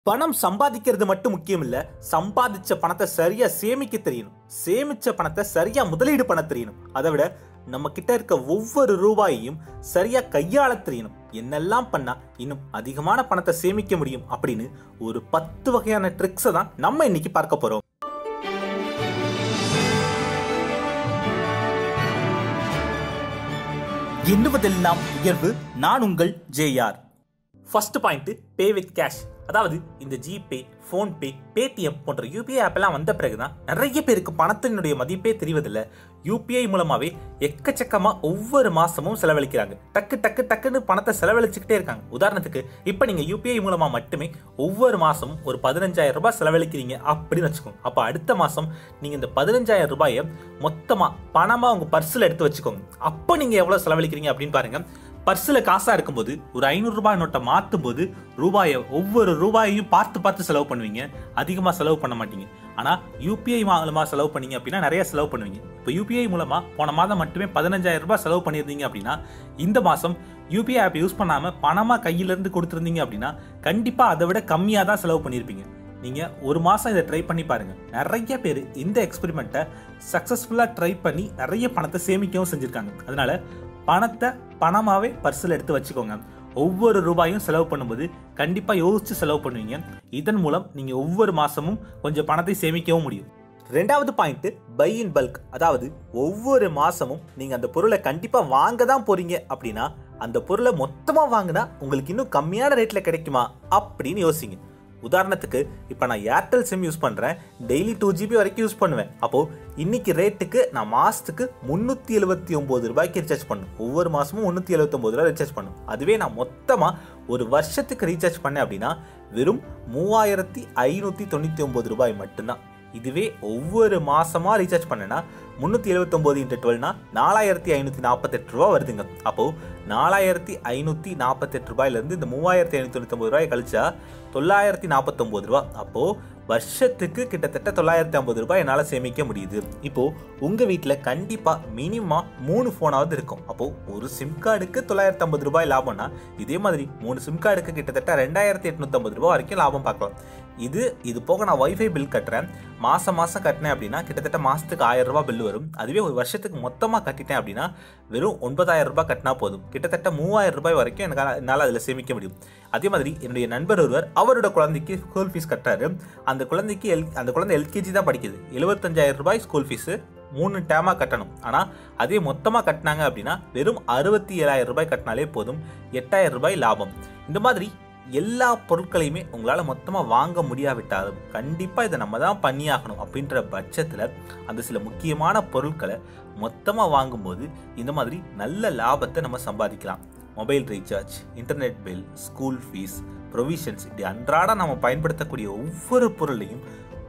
பணம் சம்பாதிக்கிறது மட்டும் முக்கியம் இல்ல, சம்பாதிச்ச பணத்தை சரியா சேமிக்க தெரியணும். சேமிச்ச பணத்தை சரியா முதலீடு பண்ண தெரியணும். அதை விட நம்ம கிட்ட இருக்க ஒவ்வொரு ரூபாயையும் சரியா கையாள தெரியணும். என்னெல்லாம் பண்ணா இன்னும் அதிகமான பணத்தை சேமிக்க முடியும் அப்படின்னு ஒரு 10 வகையான ட்ரிக்ஸை தான் நம்ம இன்னைக்கு பார்க்க போறோம். எண்ணுவதெல்லாம் உயர்வு. நான் உங்கள் JR. First point, pay with cash. அதாவது இந்த ஜிபே, ஃபோன்பே, பேடிஎம் போன்ற யூபிஐ ஆப் எல்லாம் வந்த பிறகுதான் நிறைய பேருக்கு பணத்தினுடைய மதிப்பே தெரிவதில்லை. யூபிஐ மூலமாவே எக்கச்சக்கமா ஒவ்வொரு மாசமும் செலவழிக்கிறாங்க. டக்கு டக்கு டக்குன்னு பணத்தை செலவழிச்சுக்கிட்டே இருக்காங்க. உதாரணத்துக்கு இப்ப நீங்க யூபிஐ மூலமா மட்டுமே ஒவ்வொரு மாசமும் ஒரு 15,000 ரூபாய் செலவழிக்கிறீங்க அப்படின்னு வச்சுக்கோங்க. அப்ப அடுத்த மாசம் நீங்க இந்த 15,000 ரூபாயை மொத்தமா பணமா உங்க பர்ஸ்ல எடுத்து வச்சுக்கோங்க. அப்ப நீங்க எவ்வளவு செலவழிக்கிறீங்க அப்படின்னு பாருங்க. பர்ஸில் காசாக இருக்கும்போது ஒரு 500 ரூபாய் நோட்டை மாற்றும் போது ஒவ்வொரு ரூபாயையும் பார்த்து செலவு பண்ணுவீங்க. அதிகமாக செலவு பண்ண மாட்டீங்க. ஆனால் யூபிஐ மூலமாக செலவு பண்ணீங்க அப்படின்னா நிறைய செலவு பண்ணுவீங்க. இப்போ யூபிஐ மூலமாக போன மாதம் மட்டுமே 15,000 ரூபாய் செலவு பண்ணியிருந்தீங்க அப்படின்னா இந்த மாதம் யூபிஐ ஆப் யூஸ் பண்ணாமல் பணமாக கையிலேருந்து கொடுத்துருந்தீங்க அப்படின்னா கண்டிப்பாக அதை விட கம்மியாக தான் செலவு பண்ணியிருப்பீங்க. நீங்கள் ஒரு மாதம் இதை ட்ரை பண்ணி பாருங்கள். நிறைய பேர் இந்த எக்ஸ்பெரிமெண்ட்டை சக்ஸஸ்ஃபுல்லாக ட்ரை பண்ணி நிறைய பணத்தை சேமிக்கவும் செஞ்சுருக்காங்க. அதனால பணத்தை பணமாவே பர்ஸில் எடுத்து வச்சுக்கோங்க. ஒவ்வொரு ரூபாயும் செலவு பண்ணும்போது கண்டிப்பா யோசிச்சு செலவு பண்ணுவீங்க. இதன் மூலம் நீங்க ஒவ்வொரு மாசமும் கொஞ்சம் பணத்தை சேமிக்கவும் முடியும். ரெண்டாவது பாயிண்ட், பை இன் பல்க். அதாவது ஒவ்வொரு மாசமும் நீங்க அந்த பொருளை கண்டிப்பா வாங்க தான் போறீங்க அப்படின்னா அந்த பொருளை மொத்தமா வாங்கினா உங்களுக்கு இன்னும் கம்மியான ரேட்ல கிடைக்குமா அப்படின்னு யோசிங்க. உதாரணத்துக்கு இப்போ நான் ஏர்டெல் சிம் யூஸ் பண்ணுறேன். டெய்லி 2 GB வரைக்கும் யூஸ் பண்ணுவேன். அப்போது இன்னைக்கு ரேட்டுக்கு நான் மாதத்துக்கு 379 ரூபாய்க்கு ரீசார்ஜ் பண்ணும். ஒவ்வொரு மாதமும் 379 ரூபாய் ரீசார்ஜ் பண்ணும். அதுவே நான் மொத்தமாக ஒரு வருஷத்துக்கு ரீசார்ஜ் பண்ணேன் அப்படின்னா வெறும் 3,599 ரூபாய் மட்டும்தான். இதுவே ஒவ்வொரு மாசமா ரீசார்ஜ் பண்ணேன்னா 379 × 12னா 4,548 ரூபாய் வருதுங்க. அப்போ 4,548 ரூபாயிலிருந்து இந்த 3,599 ரூபாய் கழிச்சா 949 ரூபாய். அப்போ வருஷத்துக்கு கிட்டத்தட்ட 950 ரூபாய் என்னால் சேமிக்க முடியுது. இப்போ உங்க வீட்டில் கண்டிப்பா மினிமம் 3 ஃபோனாவது இருக்கும். அப்போ ஒரு சிம் கார்டுக்கு 950 ரூபாய் லாபம்னா இதே மாதிரி 3 சிம் கார்டுக்கு கிட்டத்தட்ட 2,850 ரூபாய் வரைக்கும் லாபம் பார்க்கலாம். இது போக நான் வைஃபை பில் கட்டுறேன். மாசம் கட்டினேன் அப்படின்னா கிட்டத்தட்ட மாசத்துக்கு 1000 ரூபாய் பில் வரும். அதுவே ஒரு வருஷத்துக்கு மொத்தமாக கட்டிட்டேன் அப்படின்னா வெறும் 9,000 ரூபாய் கட்டினா போதும். கிட்டத்தட்ட 3,000 ரூபாய் வரைக்கும் என்னால் அதில் சேமிக்க முடியும். அதே மாதிரி என்னுடைய நண்பர் ஒருவர் அவரோட குழந்தைக்கு ஸ்கூல் ஃபீஸ் கட்டுறாரு. அந்த குழந்தை எல்கேஜி தான் படிக்குது. 75,000 ரூபாய் ஸ்கூல் ஃபீஸு 3 டேமாக கட்டணும். ஆனால் அதே மொத்தமாக கட்டினாங்க அப்படின்னா வெறும் 67,000 ரூபாய் கட்டினாலே போதும். 8,000 ரூபாய் லாபம். இந்த மாதிரி எல்லா பொருட்களையுமே உங்களால் மொத்தமாக வாங்க முடியாவிட்டாலும் கண்டிப்பாக இதை நம்ம தான் பண்ணியாகணும் அப்படின்ற பட்சத்தில் அந்த சில முக்கியமான பொருட்களை மொத்தமாக வாங்கும்போது இந்த மாதிரி நல்ல லாபத்தை நம்ம சம்பாதிக்கலாம். Mobile recharge, internet bill, school fees, provisions, இப்படி அன்றாட நம்ம பயன்படுத்தக்கூடிய ஒவ்வொரு பொருளையும்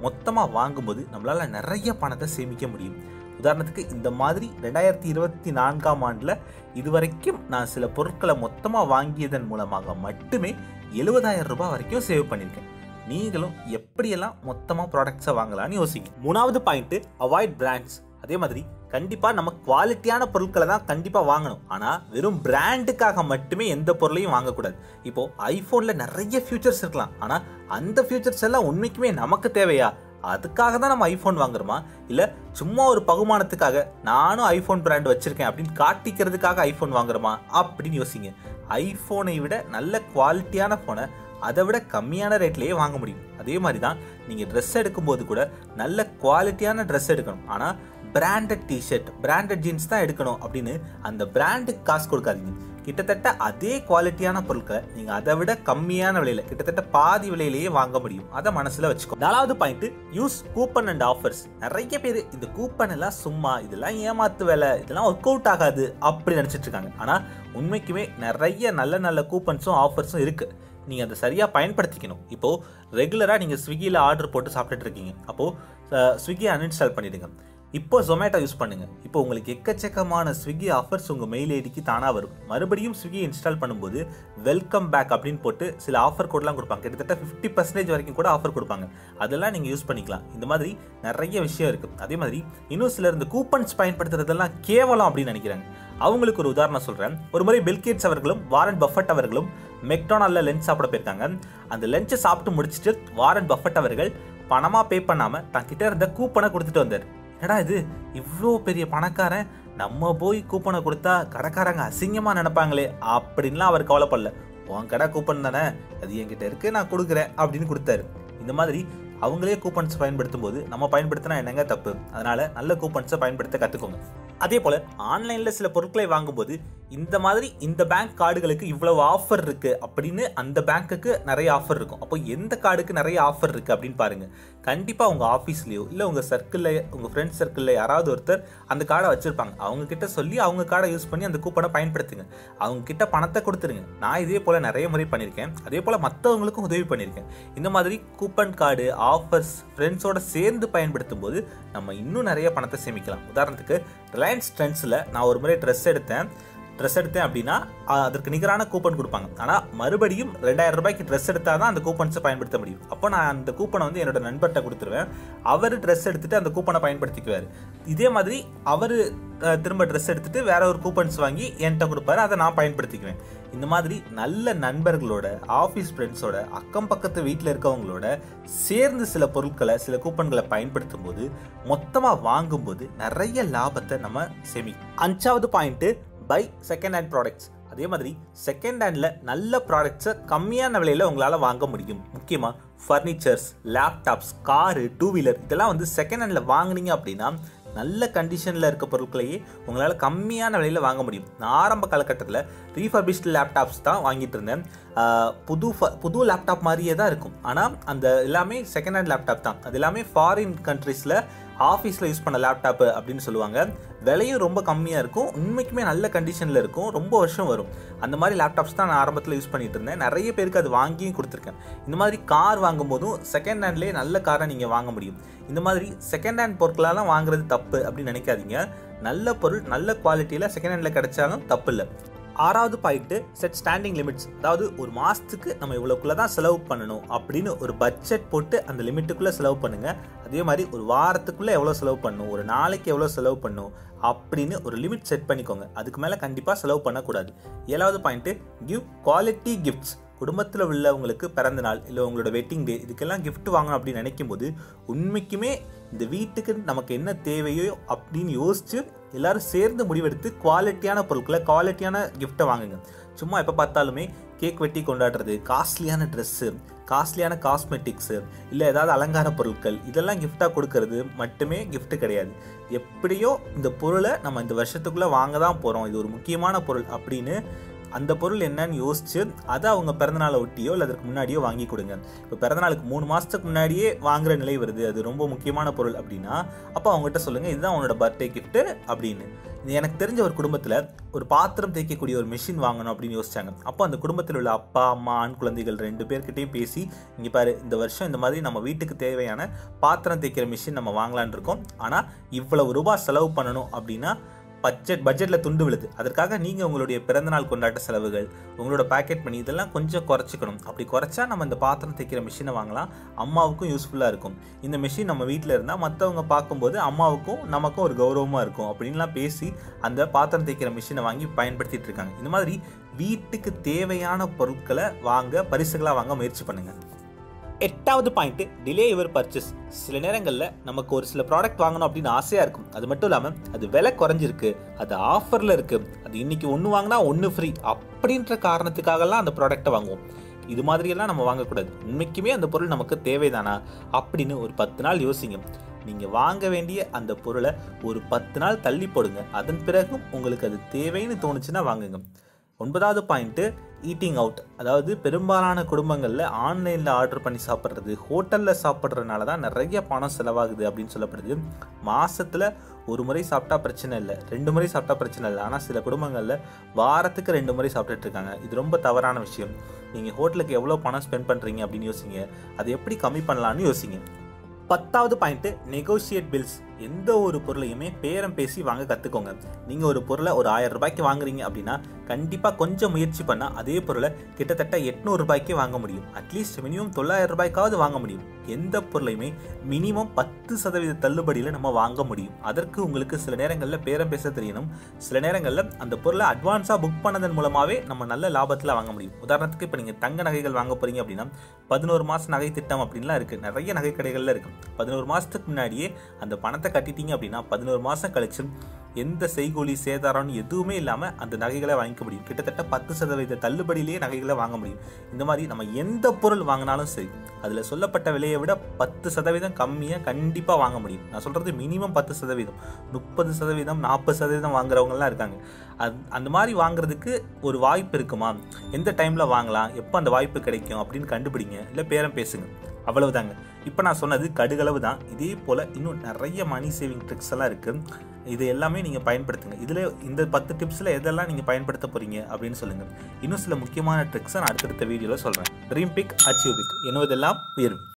மொத்தமாக வாங்கும்போது நம்மளால் நிறைய பணத்தை சேமிக்க முடியும். உதாரணத்துக்கு இந்த மாதிரி 2024ஆம் ஆண்டில் இதுவரைக்கும் நான் சில பொருட்களை மொத்தமாக வாங்கியதன் மூலமாக மட்டுமே 70,000 ரூபாய் வரைக்கும் சேவ் பண்ணியிருக்கேன். நீங்களும் எப்படியெல்லாம் மொத்தமாக ப்ராடக்ட்ஸை வாங்கலாம்னு யோசிங்க. 3வது பாயிண்ட், அவாய்ட் பிராண்ட்ஸ். அதே மாதிரி கண்டிப்பாக நம்ம குவாலிட்டியான பொருட்களை தான் கண்டிப்பாக வாங்கணும். ஆனால் வெறும் பிராண்டுக்காக மட்டுமே எந்த பொருளையும் வாங்கக்கூடாது. இப்போது ஐஃபோனில் நிறைய ஃபியூச்சர்ஸ் இருக்கலாம். ஆனால் அந்த ஃபியூச்சர்ஸ் எல்லாம் உண்மைக்குமே நமக்கு தேவையா? அதுக்காக தான் நம்ம ஐஃபோன் வாங்குறோமா? இல்லை சும்மா ஒரு பகுமானத்துக்காக நானும் ஐஃபோன் பிராண்ட் வச்சிருக்கேன் அப்படின்னு காட்டிக்கிறதுக்காக ஐஃபோன் வாங்குறோமா அப்படின்னு யோசிங்க. ஐஃபோனை விட நல்ல குவாலிட்டியான ஃபோனை அதை விட கம்மியான ரேட்லேயே வாங்க முடியும். அதே மாதிரி தான் நீங்கள் ட்ரெஸ் எடுக்கும்போது கூட நல்ல குவாலிட்டியான ட்ரெஸ் எடுக்கணும். ஆனால் பிராண்டட் டிஷர்ட், பிராண்டட் ஜீன்ஸ் தான் எடுக்கணும் அப்படின்னு அந்த பிராண்டுக்கு காசு கொடுக்காதீங்க. கிட்டத்தட்ட அதே குவாலிட்டியான பொருட்களை நீங்கள் அதை விட கம்மியான விலையில் கிட்டத்தட்ட பாதி விலையிலேயே வாங்க முடியும். அதை மனசில் வச்சுக்கோ. 4வது point, use coupon and offers. நிறைய பேர் இந்த கூப்பன் எல்லாம் சும்மா, இதெல்லாம் ஏமாத்து வேலை, இதெல்லாம் ஒர்க் அவுட் ஆகாது அப்படி நினச்சிட்டு இருக்காங்க. ஆனால் உண்மைக்குமே நிறைய நல்ல கூப்பன்ஸும் ஆஃபர்ஸும் இருக்குது. நீங்கள் அதை சரியாக பயன்படுத்திக்கணும். இப்போது ரெகுலராக நீங்கள் ஸ்விக்கியில் ஆர்டர் போட்டு சாப்பிட்டுட்டு இருக்கீங்க. அப்போது ஸ்விக்கியை அன்இன்ஸ்டால் பண்ணிவிடுங்க. இப்போ ஜொமேட்டோ யூஸ் பண்ணுங்க. இப்போ உங்களுக்கு எக்கச்சக்கமான ஸ்விக்கி ஆஃபர்ஸ் உங்கள் மெயில் ஐடிக்கு தானாக வரும். மறுபடியும் ஸ்விக்கி இன்ஸ்டால் பண்ணும்போது வெல்கம் பேக் அப்படின்னு போட்டு சில ஆஃபர் கோட்லாம் கொடுப்பாங்க. கிட்டத்தட்ட 50% வரைக்கும் கூட ஆஃபர் கொடுப்பாங்க. அதெல்லாம் நீங்கள் யூஸ் பண்ணிக்கலாம். இந்த மாதிரி நிறைய விஷயம் இருக்குது. அதே மாதிரி இன்னும் சிலர் இந்த கூப்பன்ஸ் பயன்படுத்துறதெல்லாம் கேவலம் அப்படின்னு நினைக்கிறாங்க. அவங்களுக்கு ஒரு உதாரணம் சொல்கிறேன். ஒரு முறை பில்கேட்ஸ் அவர்களும் வாரன் பஃபட் அவர்களும் மெக்டொனால்டில் லஞ்ச் சாப்பிட போயிருக்காங்க. அந்த லஞ்சை சாப்பிட்டு முடிச்சுட்டு வாரன் பஃபட் அவர்கள் பணமாக பே பண்ணாமல் தங்கிட்ட இருந்த கூப்பனை கொடுத்துட்டு வந்தார். என்னடா இது, இவ்வளோ பெரிய பணக்காரன், நம்ம போய் கூப்பனை கொடுத்தா கடைக்காரங்க அசிங்கமாக நினைப்பாங்களே அப்படின்லாம் அவர் கவலைப்படல. உன் கடை கூப்பன் தானே, அது என்கிட்ட இருக்கு, நான் கொடுக்குறேன் அப்படின்னு கொடுத்தாரு. இந்த மாதிரி அவங்களே கூப்பன்ஸ் பயன்படுத்தும் போது நம்ம பயன்படுத்தினா என்னங்க தப்பு? அதனால நல்ல கூப்பன்ஸை பயன்படுத்த கற்றுக்கோங்க. அதே போல் ஆன்லைனில் சில பொருட்களை வாங்கும்போது இந்த மாதிரி இந்த பேங்க் கார்டுகளுக்கு இவ்வளவு ஆஃபர் இருக்குது அப்படின்னு அந்த பேங்க்குக்கு நிறைய ஆஃபர் இருக்கும். அப்போ எந்த கார்டுக்கு நிறைய ஆஃபர் இருக்குது அப்படின்னு பாருங்கள். கண்டிப்பாக உங்கள் ஆஃபீஸ்லேயோ இல்லை உங்கள் சர்க்கிளில், உங்கள் ஃப்ரெண்ட்ஸ் சர்க்கிளில் யாராவது ஒருத்தர் அந்த கார்டை வச்சுருப்பாங்க. அவங்கக்கிட்ட சொல்லி அவங்க கார்டை யூஸ் பண்ணி அந்த கூப்பனை பயன்படுத்துங்க. அவங்கக்கிட்ட பணத்தை கொடுத்துருங்க. நான் இதே போல் நிறைய முறை பண்ணியிருக்கேன். அதே போல் மற்றவங்களுக்கும் உதவி பண்ணியிருக்கேன். இந்த மாதிரி கூப்பன் கார்டு ஆஃபர்ஸ் ஃப்ரெண்ட்ஸோட சேர்ந்து பயன்படுத்தும் போது நம்ம இன்னும் நிறைய பணத்தை சேமிக்கலாம். உதாரணத்துக்கு ரிலையன்ஸ் ட்ரெண்ட்ஸில் நான் ஒரு முறை ட்ரெஸ் எடுத்தேன் அப்படின்னா அதற்கு நிகரான கூப்பன் கொடுப்பாங்க. ஆனால் மறுபடியும் 2000 ரூபாய்க்கு ட்ரெஸ் எடுத்தால் தான் அந்த கூப்பன்ஸை பயன்படுத்த முடியும். அப்போ நான் அந்த கூப்பனை வந்து என்னோட நண்பர்கிட்ட கொடுத்துருவேன். அவர் ட்ரெஸ் எடுத்துகிட்டு அந்த கூப்பனை பயன்படுத்திக்குவார். இதே மாதிரி அவர் திரும்ப ட்ரெஸ் எடுத்துகிட்டு வேற ஒரு கூப்பன்ஸ் வாங்கி என்கிட்ட கொடுப்பாரு, அதை நான் பயன்படுத்திக்குவேன். இந்த மாதிரி நல்ல நண்பர்களோட, ஆஃபீஸ் ஃப்ரெண்ட்ஸோட, அக்கம் பக்கத்து வீட்டில் இருக்கவங்களோட சேர்ந்து சில பொருட்களை, சில கூப்பன்களை பயன்படுத்தும் போது, மொத்தமாக வாங்கும்போது நிறைய லாபத்தை நம்ம சேமிக்கும். 5வது point, buy second hand products. அதே மாதிரி செகண்ட் ஹேண்டில் நல்ல ப்ராடக்ட்ஸை கம்மியான விலையில் உங்களால் வாங்க முடியும். முக்கியமாக ஃபர்னிச்சர்ஸ், லேப்டாப்ஸ், காரு, 2 வீலர் இதெல்லாம் வந்து செகண்ட் ஹேண்டில் வாங்கினீங்க அப்படின்னா நல்ல கண்டிஷனில் இருக்க பொருட்களையே உங்களால் கம்மியான விலையில் வாங்க முடியும். நான் ஆரம்ப காலகட்டத்தில் ரீஃபர்பிஷ்டு லேப்டாப்ஸ் தான் வாங்கிட்டு இருந்தேன். புது லேப்டாப் மாதிரியே தான் இருக்கும். ஆனால் அந்த எல்லாமே செகண்ட் ஹேண்ட் லேப்டாப் தான். அது எல்லாமே ஃபாரின் கண்ட்ரீஸில் ஆஃபீஸில் யூஸ் பண்ண லேப்டாப்பு அப்படின்னு சொல்லுவாங்க. விலையும் ரொம்ப கம்மியாக இருக்கும், உண்மைக்குமே நல்ல கண்டிஷனில் இருக்கும், ரொம்ப வருஷம் வரும். அந்த மாதிரி லேப்டாப்ஸ் தான் நான் ஆரம்பத்தில் யூஸ் பண்ணிட்டு இருந்தேன். நிறைய பேருக்கு அது வாங்கியும் கொடுத்துருக்கேன். இந்த மாதிரி கார் வாங்கும் போதும் செகண்ட் ஹேண்ட்லேயே நல்ல காரை நீங்கள் வாங்க முடியும். இந்த மாதிரி செகண்ட் ஹேண்ட் பொருட்களெல்லாம் வாங்குறது தப்பு அப்படின்னு நினைக்காதீங்க. நல்ல பொருள் நல்ல குவாலிட்டியில் செகண்ட் ஹேண்டில் கிடைச்சாலும் தப்பு இல்லை. 6வது பாயிண்ட்டு, செட் ஸ்டாண்டிங் லிமிட்ஸ். அதாவது ஒரு மாதத்துக்கு நம்ம இவ்வளோக்குள்ளே தான் செலவு பண்ணணும் அப்படின்னு ஒரு பட்ஜெட் போட்டு அந்த லிமிட்டுக்குள்ளே செலவு பண்ணுங்கள். அதே மாதிரி ஒரு வாரத்துக்குள்ளே எவ்வளோ செலவு பண்ணணும், ஒரு நாளைக்கு எவ்வளோ செலவு பண்ணணும் அப்படின்னு ஒரு லிமிட் செட் பண்ணிக்கோங்க. அதுக்கு மேலே கண்டிப்பாக செலவு பண்ணக்கூடாது. 7வது பாயிண்ட்டு, கிவ் குவாலிட்டி கிஃப்ட்ஸ். குடும்பத்தில் உள்ளவங்களுக்கு பிறந்த நாள் இல்லை உங்களோட வெட்டிங் டே இதுக்கெல்லாம் கிஃப்ட் வாங்கணும் அப்படின்னு நினைக்கும் போது உண்மைக்குமே இந்த வீட்டுக்கு நமக்கு என்ன தேவையோ அப்படின்னு யோசிச்சு எல்லாரும் சேர்ந்து முடிவெடுத்து குவாலிட்டியான பொருட்களை, குவாலிட்டியான கிஃப்ட்டை வாங்குங்க. சும்மா எப்போ பார்த்தாலுமே கேக் வெட்டி கொண்டாடுறது, காஸ்ட்லியான ட்ரெஸ்ஸு, காஸ்ட்லியான காஸ்மெட்டிக்ஸு இல்லை ஏதாவது அலங்கார பொருட்கள் இதெல்லாம் கிஃப்டாக கொடுக்கறது மட்டுமே கிஃப்ட்டு கிடையாது. எப்படியோ இந்த பொருளை நம்ம இந்த வருஷத்துக்குள்ளே வாங்க தான் போகிறோம், இது ஒரு முக்கியமான பொருள் அப்படின்னு அந்த பொருள் என்னன்னு யோசிச்சு அதை அவங்க பிறந்தநாளை ஒட்டியோ இல்லை அதற்கு முன்னாடியோ வாங்கி கொடுங்க. இப்போ பிறந்தநாளுக்கு 3 மாதத்துக்கு முன்னாடியே வாங்குற நிலை வருது, அது ரொம்ப முக்கியமான பொருள் அப்படின்னா அப்போ அவங்ககிட்ட சொல்லுங்கள் இதுதான் உன்னோட பர்த்டே கிஃப்ட்டு அப்படின்னு. எனக்கு தெரிஞ்ச ஒரு குடும்பத்தில் ஒரு பாத்திரம் தேய்க்கக்கூடிய ஒரு மிஷின் வாங்கணும் அப்படின்னு யோசிச்சாங்க. அப்போ அந்த குடும்பத்தில் உள்ள அப்பா, அம்மா, ஆண் குழந்தைகள் 2 பேர்கிட்டையும் பேசி, இங்கே பாரு இந்த வருஷம் இந்த மாதிரி நம்ம வீட்டுக்கு தேவையான பாத்திரம் தேய்க்கிற மிஷின் நம்ம வாங்கலான் இருக்கோம், ஆனால் இவ்வளவு ரூபாய் செலவு பண்ணணும் அப்படின்னா பட்ஜெட்டில் துண்டு விழுது. அதற்காக நீங்கள் உங்களுடைய பிறந்தநாள் கொண்டாட்ட செலவுகள், உங்களோட பேக்கெட் மணி இதெல்லாம் கொஞ்சம் குறைச்சிக்கணும். அப்படி குறைச்சா நம்ம இந்த பாத்திரம் தைக்கிற மிஷினை வாங்கலாம். அம்மாவுக்கும் யூஸ்ஃபுல்லாக இருக்கும். இந்த மிஷின் நம்ம வீட்டில் இருந்தால் மற்றவங்க பார்க்கும்போது அம்மாவுக்கும் நமக்கும் ஒரு கௌரவமாக இருக்கும் அப்படின்லாம் பேசி அந்த பாத்திரம் தைக்கிற மிஷினை வாங்கி பயன்படுத்திட்டு இருக்காங்க. இந்த மாதிரி வீட்டுக்கு தேவையான பொருட்களை வாங்க, பரிசுகளாக வாங்க முயற்சி பண்ணுங்கள். 8வது பாயிண்ட்டு, டிலே யுவர் பர்ச்சேஸ். சில நேரங்களில் நமக்கு ஒரு சில ப்ராடக்ட் வாங்கணும் அப்படின்னு ஆசையாக இருக்கும். அது மட்டும் இல்லாமல் அது விலை குறைஞ்சிருக்கு, அது ஆஃபரில் இருக்குது, அது இன்றைக்கி ஒன்று வாங்கினா 1 ஃப்ரீ அப்படின்ற காரணத்துக்காகலாம் அந்த ப்ராடக்டை வாங்குவோம். இது மாதிரியெல்லாம் நம்ம வாங்கக்கூடாது. உண்மைக்குமே அந்த பொருள் நமக்கு தேவைதானா அப்படின்னு ஒரு 10 நாள் யோசிங்க. நீங்கள் வாங்க வேண்டிய அந்த பொருளை ஒரு 10 நாள் தள்ளி போடுங்க. அதன் பிறகும் உங்களுக்கு அது தேவைன்னு தோணுச்சுன்னா வாங்குங்க. 9வது பாயிண்ட்டு, ஈட்டிங் அவுட். அதாவது பெரும்பாலான குடும்பங்களில் ஆன்லைனில் ஆர்டர் பண்ணி சாப்பிட்றது, ஹோட்டலில் சாப்பிட்றதுனால தான் நிறைய பணம் செலவாகுது அப்படின்னு சொல்லப்படுது. மாதத்தில் ஒரு முறை சாப்பிட்டா பிரச்சனை இல்லை, 2 முறை சாப்பிட்டா பிரச்சனை இல்லை. ஆனால் சில குடும்பங்களில் வாரத்துக்கு 2 முறை சாப்பிட்டுட்டு இருக்காங்க. இது ரொம்ப தவறான விஷயம். நீங்கள் ஹோட்டலுக்கு எவ்வளோ பணம் ஸ்பெண்ட் பண்ணுறீங்க அப்படின்னு யோசிங்க. அதை எப்படி கம்மி பண்ணலான்னு யோசிங்க. 10வது பாயிண்ட்டு, நெகோஷியேட் பில்ஸ். எந்த ஒரு பொருளையுமே பேரம் பேசி வாங்க கற்றுக்கோங்க. நீங்கள் ஒரு பொருளை ஒரு 1000 ரூபாய்க்கு வாங்குறீங்க அப்படின்னா கண்டிப்பாா கொஞ்சம் முயற்சி பண்ணால் அதே பொருளை கிட்டத்தட்ட 800 ரூபாய்க்கே வாங்க முடியும். அட்லீஸ்ட் மினிமம் 900 ரூபாய்க்காவது வாங்க முடியும். எந்த பொருளையுமே மினிமம் 10% தள்ளுபடியில் நம்ம வாங்க முடியும். அதற்கு உங்களுக்கு சில நேரங்களில் பேரம் பேச தெரியணும். சில நேரங்களில் அந்த பொருளை அட்வான்ஸாக புக் பண்ணதன் மூலமாகவே நம்ம நல்ல லாபத்தில் வாங்க முடியும். உதாரணத்துக்கு இப்போ நீங்கள் தங்க நகைகள் வாங்க போகிறீங்க அப்படின்னா 11 மாதம் நகை திட்டம் அப்படின்லாம் இருக்குது. நிறைய நகை கடைகளில் இருக்குது. 11 மாதத்துக்கு முன்னாடியே அந்த பணத்தை கட்டிட்டீங்க அப்படின்னா 11 மாதம் கழிச்சு எந்த செய்கூலி சேதாரம்னு எதுவுமே இல்லாமல் அந்த நகைகளை வாங்கிக்க முடியும். கிட்டத்தட்ட 10% தள்ளுபடியிலேயே நகைகளை வாங்க முடியும். இந்த மாதிரி நம்ம எந்த பொருள் வாங்கினாலும் சரி அதில் சொல்லப்பட்ட விலையை விட 10% கம்மியாக கண்டிப்பாக வாங்க முடியும். நான் சொல்கிறது மினிமம் 10%, 30%, 40% வாங்குறவங்கலாம் இருக்காங்க. அந்த மாதிரி வாங்குறதுக்கு ஒரு வாய்ப்பு இருக்குமா, எந்த டைமில் வாங்கலாம், எப்போ அந்த வாய்ப்பு கிடைக்கும் அப்படின்னு கண்டுபிடிங்க. இல்லை பேரம் பேசுங்க, அவ்வளவுதாங்க. இப்போ நான் சொன்னது கடுகளவு தான். இதே போல் இன்னும் நிறைய மணி சேவிங் ட்ரிக்ஸ் எல்லாம் இருக்குது. இது எல்லாமே நீங்கள் பயன்படுத்துங்க. இதில் இந்த 10 டிப்ஸில் எதெல்லாம் நீங்கள் பயன்படுத்த போகிறீங்க அப்படின்னு சொல்லுங்கள். இன்னும் சில முக்கியமான ட்ரிக்ஸை நான் அடுத்தடுத்த வீடியோவில் சொல்கிறேன். ட்ரீம் பிக், அச்சீவ் பிக், என்னவதெல்லாம் உயர்வு.